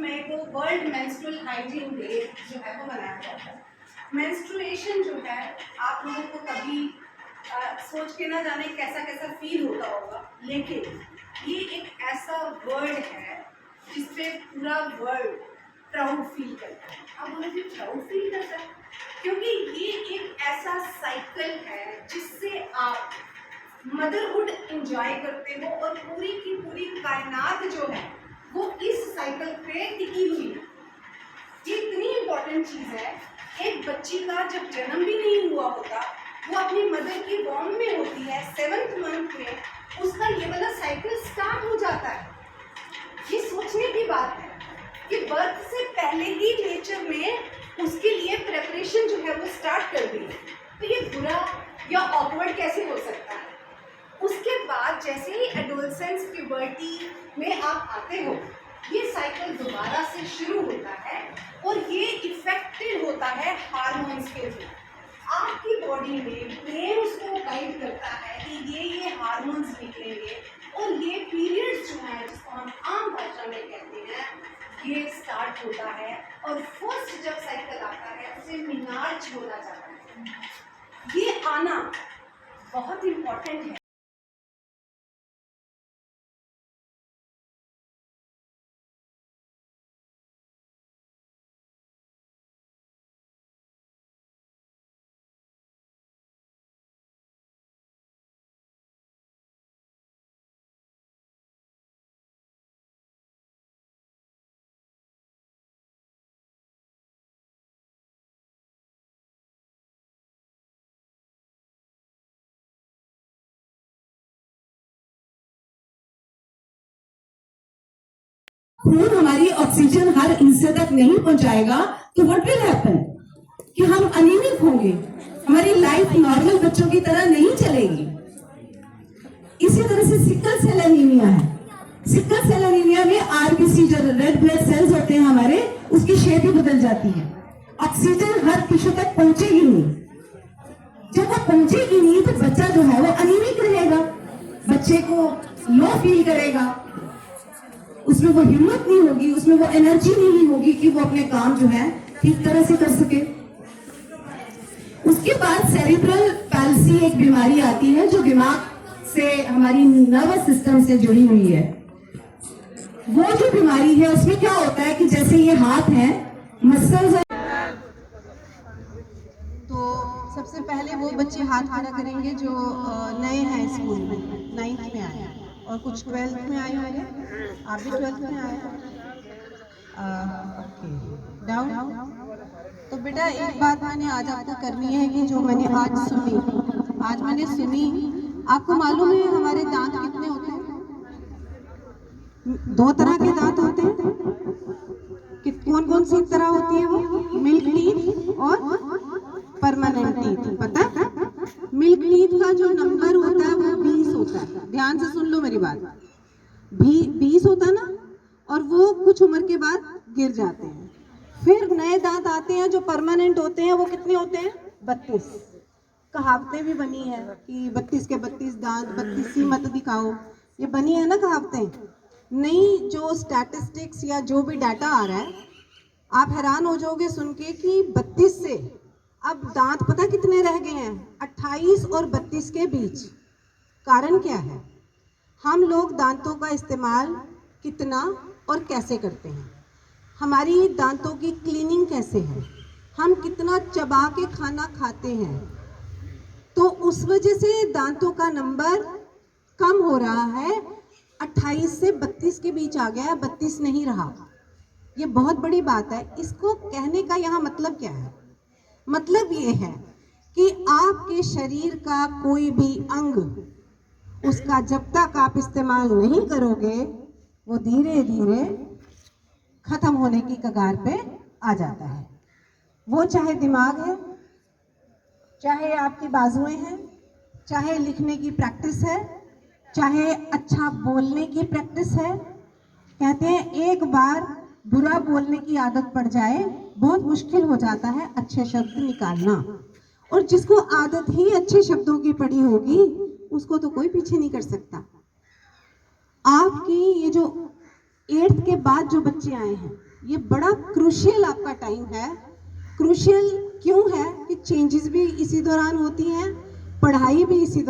में वो world menstrual hygiene day जो है वो मनाया जाता है। मेंस्ट्रुएशन जो है आप लोगों को कभी सोच के ना जाने कैसा कैसा फील होता होगा, लेकिन ये एक ऐसा वर्ड है जिसपे पूरा वर्ल्ड प्राउड फील करता है। आप बोलोगे प्राउड फील करता है क्योंकि ये एक ऐसा साइकिल है जिससे आप मदरहुड एंजॉय करते हो और पूरी की पूरी कायनात जो है वो इस साइकिल पे टिकी हुई है। ये इतनी इम्पोर्टेंट चीज़ है। एक बच्ची का जब जन्म भी नहीं हुआ होता, वो अपनी मदर की वॉर्म में होती है, 7th मंथ में उसका ये वाला साइकिल स्टार्ट हो जाता है। ये सोचने की बात है कि बर्थ से पहले ही नेचर में उसके लिए प्रेपरेशन जो है वो स्टार्ट कर दी है। तो ये बुरा या ऑकवर्ड कैसे हो सकता है? उसके बाद जैसे ही एडोलसेंस प्यूबर्टी में आप आते हो, ये साइकिल दोबारा से शुरू होता है और ये इफेक्टेड होता है हार्मोन्स के थ्रू। आपकी बॉडी में ब्रेन उसको गाइड करता है कि ये हार्मोन्स निकलेंगे और ये पीरियड्स जो है जिसको हम आम भाषा में कहते हैं, ये स्टार्ट होता है। और फर्स्ट जब साइकिल आता है उसे मीनार्ज बोला जाता है। ये आना बहुत इम्पोर्टेंट है। खून हमारी ऑक्सीजन हर हिस्से तक नहीं पहुंचाएगा तो व्हाट विल हैपन कि हम अनीमिक होंगे, हमारी लाइफ नॉर्मल बच्चों की तरह नहीं चलेगी। इसी तरह से सिकल सेल एनीमिया है। सिकल सेल एनीमिया में आरबीसी जो रेड ब्लड सेल्स होते हैं हमारे, उसकी शेप ही बदल जाती है। ऑक्सीजन हर टिश्यू तक पहुंचेगी नहीं। जब वो पहुंचेगी नहीं तो बच्चा जो है वो अनीमिक रहेगा, बच्चे को लो फील करेगा, उसमें वो हिम्मत नहीं होगी, उसमें वो एनर्जी नहीं होगी कि वो अपने काम जो है ठीक तरह से कर सके। उसके बाद सेरिब्रल पैल्सी एक बीमारी आती है जो दिमाग से, हमारी नर्वस सिस्टम से जुड़ी हुई है। वो जो बीमारी है उसमें क्या होता है कि जैसे ये हाथ है, मसल्स। तो सबसे पहले वो बच्चे हाथ खड़ा करेंगे जो नए हैं स्कूल में, 9th में आए हैं और कुछ 12th में आए होंगे। आप भी 12th में आए हैं? Okay, down. तो बेटा एक बात मैंने आज आपको करनी है कि जो मैंने आज सुनी, आपको मालूम है हमारे दांत कितने होते हैं? 2 तरह के दांत होते हैं। कौन कौन सी तरह होती है वो? मिल्क टीथ और परमानेंट टीथ। पता है? मिल्क टीथ का जो नंबर होता है वो 20 होता है। ध्यान से सुन लो मेरी बात। 20 होता है ना, और वो कुछ उम्र के बाद गिर जाते हैं। फिर नए दांत आते हैं जो परमानेंट होते हैं, वो कितने होते हैं? 32। कहावतें भी बनी है कि 32 के 32 दांत, 32 ही मत दिखाओ, ये बनी है ना कहावतें। नई जो स्टैटिस्टिक्स या जो भी डाटा आ रहा है, आप हैरान हो जाओगे सुन के कि 32 से अब दांत पता कितने रह गए हैं? 28 और 32 के बीच। कारण क्या है? हम लोग दांतों का इस्तेमाल कितना और कैसे करते हैं? हमारी दांतों की क्लीनिंग कैसे है? हम कितना चबा के खाना खाते हैं? तो उस वजह से दांतों का नंबर कम हो रहा है। 28 से 32 के बीच आ गया है, 32 नहीं रहा। ये बहुत बड़ी बात है। इसको कहने का यहाँ मतलब क्या है? मतलब ये है कि आपके शरीर का कोई भी अंग, उसका जब तक आप इस्तेमाल नहीं करोगे, वो धीरे धीरे खत्म होने की कगार पे आ जाता है। वो चाहे दिमाग है, चाहे आपकी बाजुएं हैं, चाहे लिखने की प्रैक्टिस है, चाहे अच्छा बोलने की प्रैक्टिस है। कहते हैं एक बार बुरा बोलने की आदत पड़ जाए, बहुत मुश्किल हो जाता है अच्छे शब्द निकालना। और जिसको आदत ही अच्छे शब्दों की पड़ी होगी, उसको तो कोई पीछे नहीं कर सकता। आपकी ये जो 8th के बाद जो बच्चे आए हैं, ये बड़ा क्रूशियल आपका टाइम है। क्रूशियल क्यों है कि चेंजेस भी इसी दौरान होती हैं, पढ़ाई भी इसी